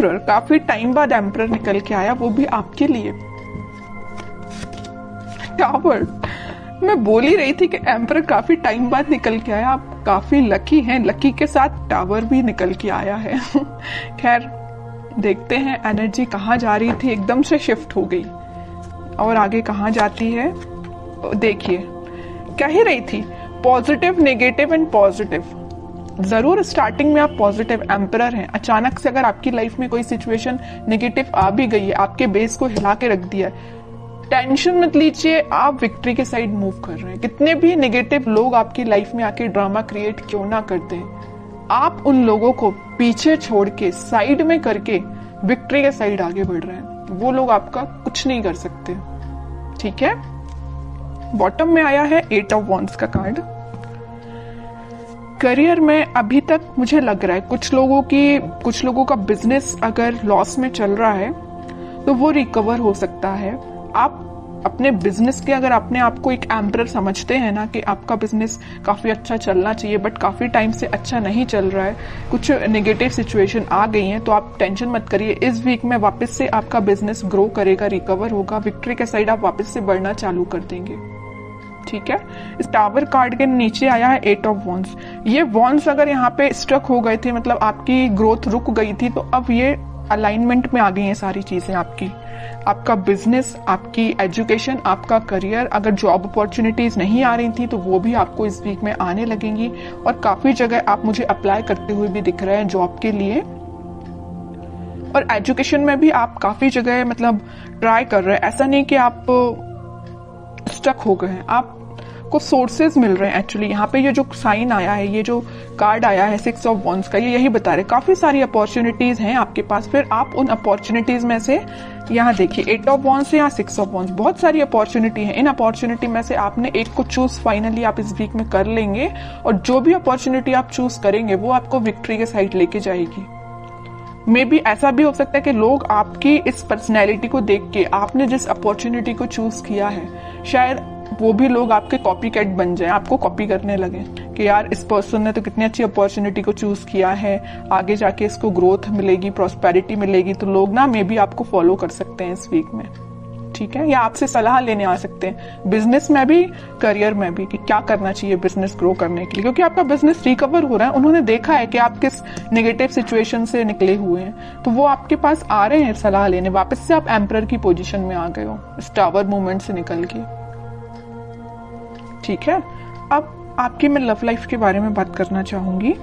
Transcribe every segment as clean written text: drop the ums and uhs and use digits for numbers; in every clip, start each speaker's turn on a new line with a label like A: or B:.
A: Emperor, काफी time बाद emperor निकल के आया, वो भी आपके लिए। टावर, मैं बोल ही रही थी कि एम्परर काफी टाइम बाद निकल के आया, आप काफी लकी हैं, लकी के साथ टावर भी निकल के आया है। खैर देखते हैं एनर्जी कहाँ जा रही थी, एकदम से शिफ्ट हो गई और आगे कहाँ जाती है। देखिए कह ही रही थी पॉजिटिव, नेगेटिव एंड पॉजिटिव। जरूर स्टार्टिंग में आप पॉजिटिव एम्परर हैं, अचानक से अगर आपकी लाइफ में कोई सिचुएशन नेगेटिव आ भी गई है, आपके बेस को हिला के रख दिया है, टेंशन मत लीजिए, आप विक्ट्री के साइड मूव कर रहे हैं। कितने भी नेगेटिव लोग आपकी लाइफ में आके ड्रामा क्रिएट क्यों ना करते हैं, आप उन लोगों को पीछे छोड़ के साइड में करके विक्ट्री के साइड आगे बढ़ रहे हैं। वो लोग आपका कुछ नहीं कर सकते, ठीक है। बॉटम में आया है 8 ऑफ वॉन्ड्स का कार्ड। करियर में अभी तक मुझे लग रहा है कुछ लोगों का बिजनेस अगर लॉस में चल रहा है तो वो रिकवर हो सकता है। आप अपने बिजनेस के अगर अपने आप को एक एम्परर समझते हैं ना कि आपका बिजनेस काफी अच्छा चलना चाहिए बट काफी टाइम से अच्छा नहीं चल रहा है, कुछ नेगेटिव सिचुएशन आ गई हैं, तो आप टेंशन मत करिए। इस वीक में वापस से आपका बिजनेस ग्रो करेगा, रिकवर होगा, विक्ट्री के साइड आप वापस से बढ़ना चालू कर देंगे, ठीक है। इस टावर कार्ड के नीचे आया है 8 ऑफ वॉन्ड्स। ये वॉन्ड्स अगर यहाँ पे स्ट्रक हो गए थे, मतलब आपकी ग्रोथ रुक गई थी, तो अब ये अलाइनमेंट में आ गई हैं सारी चीजें आपकी। आपका बिजनेस, आपकी एजुकेशन, आपका करियर, अगर जॉब अपॉर्चुनिटीज नहीं आ रही थी तो वो भी आपको इस वीक में आने लगेंगी। और काफी जगह आप मुझे अप्लाई करते हुए भी दिख रहे हैं जॉब के लिए। और एजुकेशन में भी आप काफी जगह मतलब ट्राई कर रहे हैं, ऐसा नहीं कि आप स्टक हो गए हैं, आपको सोर्सेज मिल रहे हैं। एक्चुअली यहाँ पे ये जो साइन आया है, ये जो कार्ड आया है 6 ऑफ वॉन्ड्स का, ये यही बता रहे काफी सारी अपॉर्चुनिटीज हैं आपके पास। फिर आप उन अपॉर्चुनिटीज में से, यहाँ देखिए 8 ऑफ वॉन्ड्स या 6 ऑफ वॉन्ड्स, बहुत सारी अपॉर्चुनिटी है। इन अपॉर्चुनिटी में से आपने एक को चूज फाइनली आप इस वीक में कर लेंगे, और जो भी अपॉर्चुनिटी आप चूज करेंगे वो आपको विक्ट्री के साइड लेके जाएगी। मे बी ऐसा भी हो सकता है कि लोग आपकी इस पर्सनैलिटी को देख के, आपने जिस अपॉर्चुनिटी को चूज किया है, शायद वो भी लोग आपके कॉपी कैट बन जाए, आपको कॉपी करने लगे कि यार इस पर्सन ने तो कितनी अच्छी अपॉर्चुनिटी को चूज किया है, आगे जाके इसको ग्रोथ मिलेगी, प्रॉस्पेरिटी मिलेगी। तो लोग ना मे बी आपको फॉलो कर सकते हैं इस वीक में, ठीक है, या आपसे सलाह लेने आ सकते हैं, बिजनेस में भी, करियर में भी, कि क्या करना चाहिए बिजनेस ग्रो करने के लिए, क्योंकि आपका बिजनेस रिकवर हो रहा है। उन्होंने देखा है कि आप किस नेगेटिव सिचुएशन से निकले हुए हैं, तो वो आपके पास आ रहे हैं सलाह लेने। वापस से आप एम्परर की पोजीशन में आ गए हो इस टावर मूवमेंट से निकल के, ठीक है। अब आपकी मैं लव लाइफ के बारे में बात करना चाहूंगी।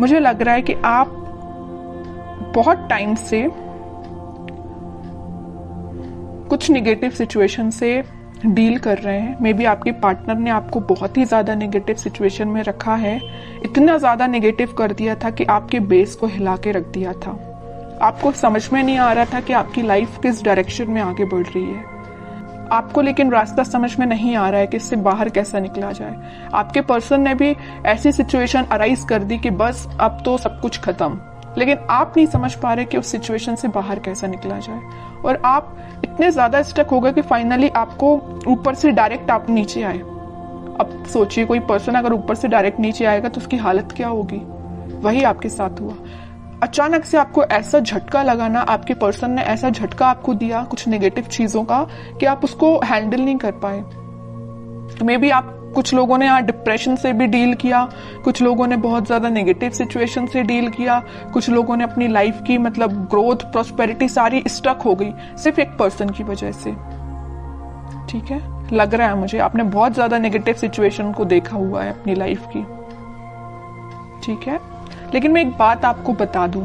A: मुझे लग रहा है कि आप बहुत टाइम से कुछ नेगेटिव सिचुएशन से डील कर रहे हैं। मे बी आपके पार्टनर ने आपको बहुत ही ज्यादा नेगेटिव सिचुएशन में रखा है, इतना ज्यादा नेगेटिव कर दिया था कि आपके बेस को हिला के रख दिया था। आपको समझ में नहीं आ रहा था कि आपकी लाइफ किस डायरेक्शन में आगे बढ़ रही है। आपको लेकिन रास्ता समझ में नहीं आ रहा है कि इससे बाहर कैसा निकला जाए। आपके पर्सन ने भी ऐसी सिचुएशन अराइज कर दी कि बस अब तो सब कुछ खत्म, लेकिन आप नहीं समझ पा रहे कि उस सिचुएशन से बाहर कैसा निकला जाए। और आप इतने ज्यादा स्टक हो गए कि फाइनली आपको ऊपर से डायरेक्ट आप नीचे आए। अब सोचिए कोई पर्सन अगर ऊपर से डायरेक्ट नीचे आएगा तो उसकी हालत क्या होगी। वही आपके साथ हुआ। अचानक से आपको ऐसा झटका लगाना, आपके पर्सन ने ऐसा झटका आपको दिया कुछ नेगेटिव चीजों का कि आप उसको हैंडल नहीं कर पाए। मे बी आप, कुछ लोगों ने यहाँ डिप्रेशन से भी डील किया, कुछ लोगों ने बहुत ज्यादा नेगेटिव सिचुएशन से डील किया, कुछ लोगों ने अपनी लाइफ की मतलब ग्रोथ, प्रॉस्पेरिटी सारी स्टक हो गई सिर्फ एक पर्सन की वजह से, ठीक है। लग रहा है मुझे आपने बहुत ज्यादा नेगेटिव सिचुएशन को देखा हुआ है अपनी लाइफ की, ठीक है। लेकिन मैं एक बात आपको बता दूं,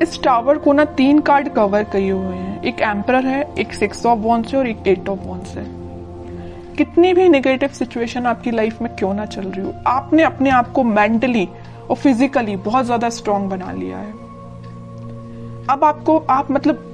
A: इस टावर को ना 3 कार्ड कवर किए हुए हैं। एक एम्परर है, एक 6 ऑफ वॉन्ड्स है और एक 8 ऑफ वॉन्ड्स है। कितनी भी नेगेटिव सिचुएशन आपकी लाइफ में क्यों ना चल रही हो, आपने अपने आप को मेंटली और फिजिकली बहुत ज्यादा स्ट्रांग बना लिया है। अब आप मतलब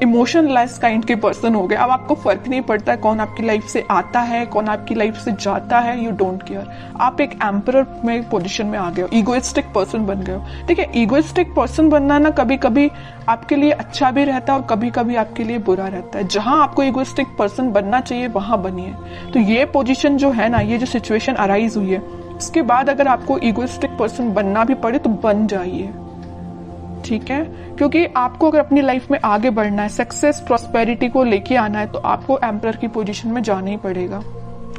A: इमोशनलेस काइंड के पर्सन हो गए। अब आपको फर्क नहीं पड़ता है कौन आपकी लाइफ से आता है, कौन आपकी लाइफ से जाता है, यू डोंट केयर। आप एक एम्परर में पोजीशन में आ गए हो, ईगोइस्टिक पर्सन बन गए हो। ठीक है, ईगोइस्टिक पर्सन बनना ना कभी कभी आपके लिए अच्छा भी रहता है और कभी कभी आपके लिए बुरा रहता है। जहां आपको ईगोइस्टिक पर्सन बनना चाहिए वहां बनिए। तो ये पोजीशन जो है ना, ये जो सिचुएशन अराइज हुई है, उसके बाद अगर आपको ईगोइस्टिक पर्सन बनना भी पड़े तो बन जाइए। ठीक है, क्योंकि आपको अगर अपनी लाइफ में आगे बढ़ना है, सक्सेस प्रॉस्पेरिटी को लेके आना है, तो आपको एम्परर की पोजीशन में जाना ही पड़ेगा।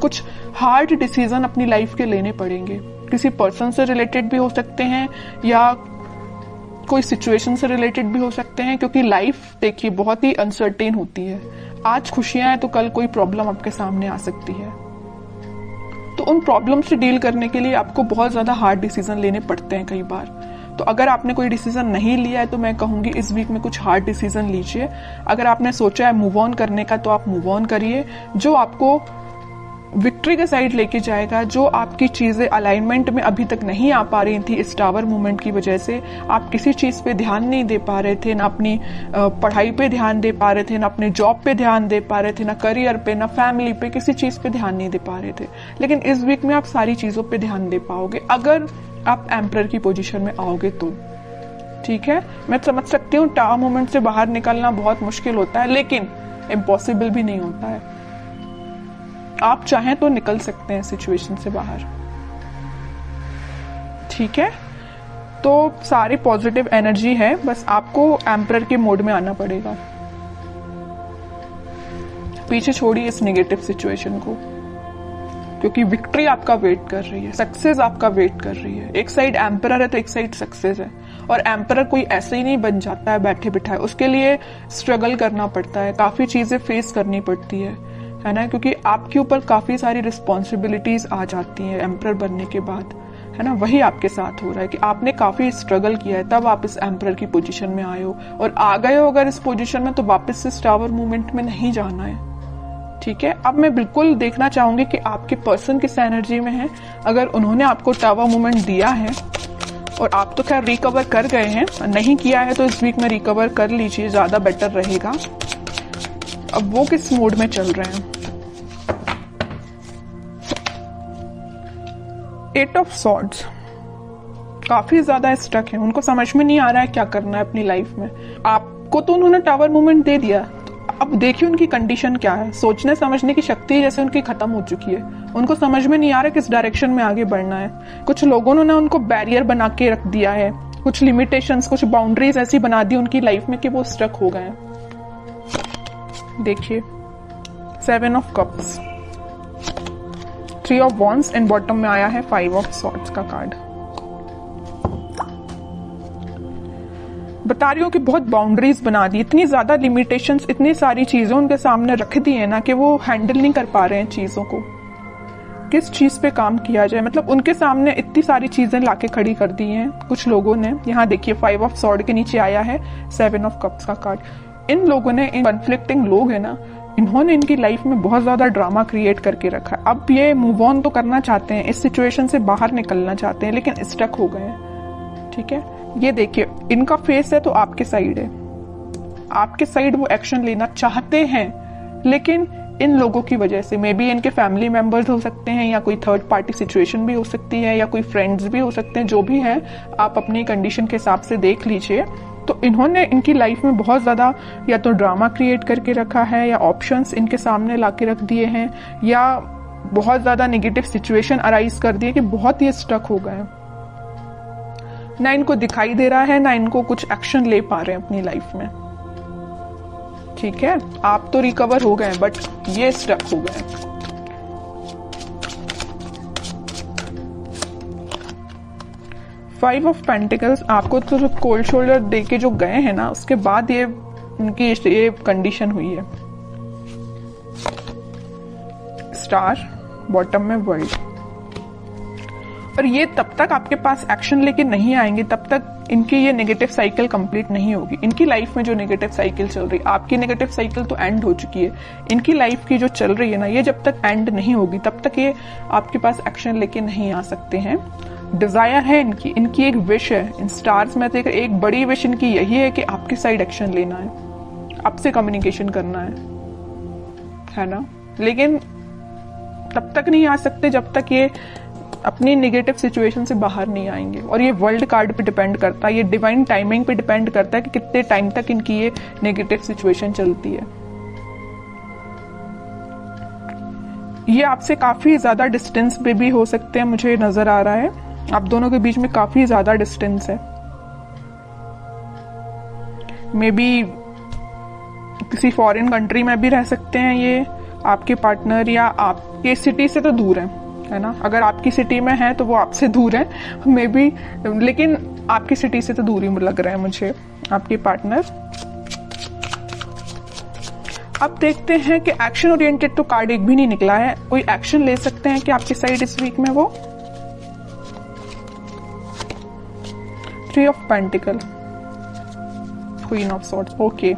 A: कुछ हार्ड डिसीजन अपनी लाइफ के लेने पड़ेंगे, किसी पर्सन से रिलेटेड भी हो सकते हैं या कोई सिचुएशन से रिलेटेड भी हो सकते हैं, क्योंकि लाइफ देखिए बहुत ही अनसर्टेन होती है। आज खुशियां हैं तो कल कोई प्रॉब्लम आपके सामने आ सकती है। तो उन प्रॉब्लम से डील करने के लिए आपको बहुत ज्यादा हार्ड डिसीजन लेने पड़ते हैं कई बार। तो अगर आपने कोई डिसीजन नहीं लिया है तो मैं कहूंगी इस वीक में कुछ हार्ड डिसीजन लीजिए। अगर आपने सोचा है मूव ऑन करने का तो आप मूव ऑन करिए, जो आपको विक्ट्री के साइड लेके जाएगा। जो आपकी चीजें अलाइनमेंट में अभी तक नहीं आ पा रही थी इस टावर मूवमेंट की वजह से, आप किसी चीज पे ध्यान नहीं दे पा रहे थे, ना अपनी पढ़ाई पे ध्यान दे पा रहे थे, ना अपने जॉब पे ध्यान दे पा रहे थे, ना करियर पे, ना फैमिली पे, किसी चीज पे ध्यान नहीं दे पा रहे थे। लेकिन इस वीक में आप सारी चीजों पे ध्यान दे पाओगे अगर आप एम्परर की पोजीशन में आओगे तो। ठीक है, मैं समझ सकती हूँ टावर मूवमेंट से बाहर निकलना बहुत मुश्किल होता है, लेकिन इम्पॉसिबल भी नहीं होता है। आप चाहें तो निकल सकते हैं सिचुएशन से बाहर। ठीक है, तो सारी पॉजिटिव एनर्जी है, बस आपको एम्परर के मोड में आना पड़ेगा। पीछे छोड़िए इस नेगेटिव सिचुएशन को, क्योंकि विक्ट्री आपका वेट कर रही है, सक्सेस आपका वेट कर रही है। एक साइड एम्परर है तो एक साइड सक्सेस है, और एम्परर कोई ऐसे ही नहीं बन जाता है बैठे बिठाए, उसके लिए स्ट्रगल करना पड़ता है, काफी चीजें फेस करनी पड़ती है ना, क्योंकि आपके ऊपर काफी सारी रिस्पॉन्सिबिलिटीज आ जाती हैं एम्परर बनने के बाद, है ना। वही आपके साथ हो रहा है कि आपने काफी स्ट्रगल किया है, तब आप इस एम्परर की पोजीशन में आए हो, और आ गए हो अगर इस पोजीशन में तो वापस से टावर मूवमेंट में नहीं जाना है। ठीक है, अब मैं बिल्कुल देखना चाहूंगी कि आपके पर्सन किस एनर्जी में है। अगर उन्होंने आपको टावर मूवमेंट दिया है और आप तो खैर रिकवर कर गए हैं, नहीं किया है तो इस वीक में रिकवर कर लीजिए, ज्यादा बेटर रहेगा। अब वो किस मोड में चल रहे हैं। 8 ऑफ सॉर्ड्स, काफी ज्यादा स्टक है, उनको समझ में नहीं आ रहा है क्या करना है अपनी लाइफ में। आपको तो उन्होंने टावर मूवमेंट दे दिया, अब देखिए उनकी कंडीशन क्या है। सोचने समझने की शक्ति जैसे उनकी खत्म हो चुकी है, उनको समझ में नहीं आ रहा किस डायरेक्शन में आगे बढ़ना है। कुछ लोगों ने उनको बैरियर बना के रख दिया है, कुछ लिमिटेशंस, कुछ बाउंड्रीज ऐसी बना दी उनकी लाइफ में कि वो स्टक हो गए हैं। देखिए 7 of cups, 3 of wands and bottom में आया है 5 ऑफ सॉर्ड्स का कार्ड। बता रही हूँ कि बहुत बाउंड्रीज बना दी, इतनी ज्यादा लिमिटेशंस, इतनी सारी चीजें उनके सामने रख दी है ना कि वो हैंडल नहीं कर पा रहे हैं चीजों को। किस चीज पे काम किया जाए, मतलब उनके सामने इतनी सारी चीजें लाके खड़ी कर दी हैं कुछ लोगों ने। यहाँ देखिए 5 ऑफ सॉर्ड के नीचे आया है 7 ऑफ कप्स का कार्ड। इन लोगों ने, इन कन्फ्लिक्टिंग लोग है ना, इन्होंने इनकी लाइफ में बहुत ज्यादा ड्रामा क्रिएट करके रखा है। अब ये मूव ऑन तो करना चाहते हैं, इस सिचुएशन से बाहर निकलना चाहते हैं, लेकिन स्टक हो गए हैं। ठीक है, ये देखिए इनका फेस है तो आपके साइड है, आपके साइड वो एक्शन लेना चाहते हैं, लेकिन इन लोगों की वजह से, मे बी इनके फैमिली मेंबर्स हो सकते हैं, या कोई थर्ड पार्टी सिचुएशन भी हो सकती है, या कोई फ्रेंड्स भी हो सकते हैं, जो भी है आप अपनी कंडीशन के हिसाब से देख लीजिए। तो इन्होंने इनकी लाइफ में बहुत ज्यादा या तो ड्रामा क्रिएट करके रखा है, या ऑप्शंस इनके सामने लाके रख दिए हैं, या बहुत ज्यादा नेगेटिव सिचुएशन अराइज कर दिए कि बहुत ही स्टक हो गए। ना इनको दिखाई दे रहा है, ना इनको कुछ एक्शन ले पा रहे हैं अपनी लाइफ में। ठीक है, आप तो रिकवर हो गए बट ये स्टक हो गए। फाइव ऑफ पेंटिकल्स, आपको तो कोल्ड शोल्डर दे के जो गए हैं ना, उसके बाद ये उनकी ये कंडीशन हुई है। स्टार, बॉटम में वर्ल्ड। और ये तब तक आपके पास एक्शन लेके नहीं आएंगे, तब तक इनकी ये नेगेटिव साइकिल कंप्लीट नहीं होगी। इनकी लाइफ में जो नेगेटिव साइकिल चल रही, आपकी नेगेटिव साइकिल तो एंड हो चुकी है, इनकी लाइफ की जो चल रही है ना, ये जब तक एंड नहीं होगी तब तक ये आपके पास एक्शन लेके नहीं आ सकते हैं। डिजायर है इनकी एक विश है। इन स्टार्स में एक बड़ी विश इनकी यही है कि आपकी साइड एक्शन लेना है, आपसे कम्युनिकेशन करना है ना। लेकिन तब तक नहीं आ सकते जब तक ये अपनी नेगेटिव सिचुएशन से बाहर नहीं आएंगे। और ये वर्ल्ड कार्ड पे डिपेंड करता है, ये डिवाइन टाइमिंग पे डिपेंड करता है कि कितने टाइम तक इनकी ये नेगेटिव सिचुएशन चलती है। ये आपसे काफी ज्यादा डिस्टेंस पे भी हो सकते हैं, मुझे नजर आ रहा है आप दोनों के बीच में काफी ज्यादा डिस्टेंस है। मे बी किसी फॉरेन कंट्री में भी रह सकते हैं ये आपके पार्टनर, या आपके सिटी से तो दूर है ना। अगर आपकी सिटी में है तो वो आपसे दूर है मे बी, लेकिन आपकी सिटी से तो दूर ही लग रहा है मुझे आपके पार्टनर। अब देखते हैं कि एक्शन ओरिएंटेड तो कार्ड एक भी नहीं निकला है। कोई एक्शन ले सकते हैं कि आपकी साइड इस वीक में वो 3 of pentacle, queen of swords. Okay,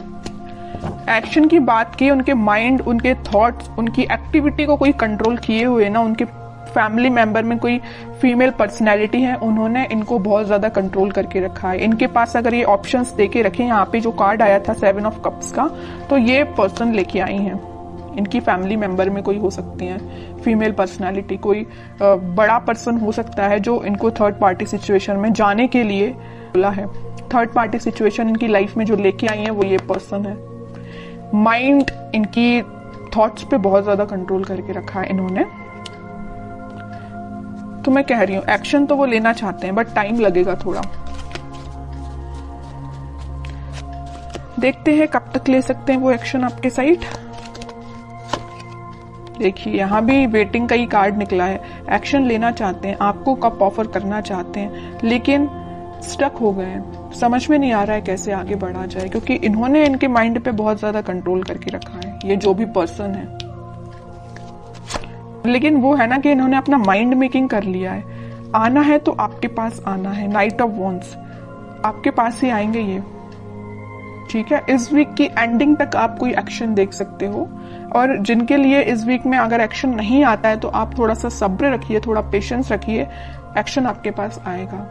A: action की बात की, उनके माइंड, उनके थॉट्स, उनकी एक्टिविटी को कोई कंट्रोल किए हुए ना, उनके फैमिली मेंबर में कोई फीमेल पर्सनैलिटी है, उन्होंने इनको बहुत ज्यादा कंट्रोल करके रखा है। इनके पास अगर ये ऑप्शंस देके रखे, यहाँ पे जो कार्ड आया था 7 ऑफ कप्स का, तो ये पर्सन लेके आई हैं। इनकी फैमिली मेंबर में कोई हो सकती है फीमेल पर्सनैलिटी, कोई बड़ा पर्सन हो सकता है जो इनको थर्ड पार्टी सिचुएशन में जाने के लिए बोला है। थर्ड पार्टी सिचुएशन इनकी लाइफ में जो लेके आई है वो ये पर्सन है। माइंड, इनकी थॉट्स पे बहुत ज्यादा कंट्रोल करके रखा है इन्होंने। तो मैं कह रही हूं एक्शन तो वो लेना चाहते हैं, बट टाइम लगेगा थोड़ा। देखते हैं कब तक ले सकते हैं वो एक्शन आपके साइड। देखिए यहां भी वेटिंग का ही कार्ड निकला है। एक्शन लेना चाहते हैं, आपको कब ऑफर करना चाहते हैं, लेकिन स्टक हो गए हैं। समझ में नहीं आ रहा है कैसे आगे बढ़ा जाए, क्योंकि इन्होंने इनके माइंड पे बहुत ज्यादा कंट्रोल करके रखा है, ये जो भी पर्सन है। लेकिन वो है ना कि इन्होंने अपना माइंड मेकिंग कर लिया है। आना है तो आपके पास आना है। नाइट ऑफ वॉन्ड्स, आपके पास ही आएंगे ये, ठीक है। इस वीक की एंडिंग तक आप कोई एक्शन देख सकते हो। और जिनके लिए इस वीक में अगर एक्शन नहीं आता है तो आप थोड़ा सा सब्र रखिए, थोड़ा पेशेंस रखिए, एक्शन आपके पास आएगा।